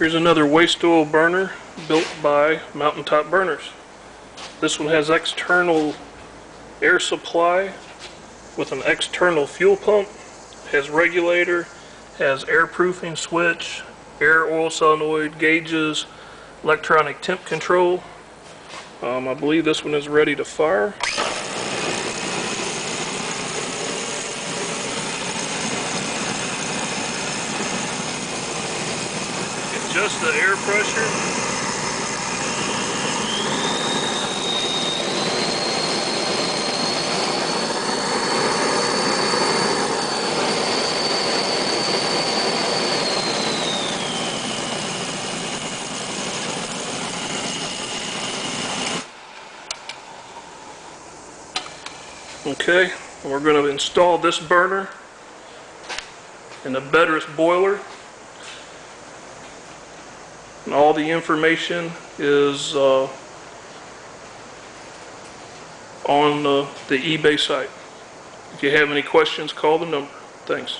Here's another waste oil burner built by Mountaintop Burners. This one has external air supply with an external fuel pump, has regulator, has air proofing switch, air oil solenoid gauges, electronic temp control. I believe this one is ready to fire. Adjust the air pressure. Okay, we're going to install this burner in the Buderus boiler. And all the information is on the eBay site. If you have any questions, call the number. Thanks.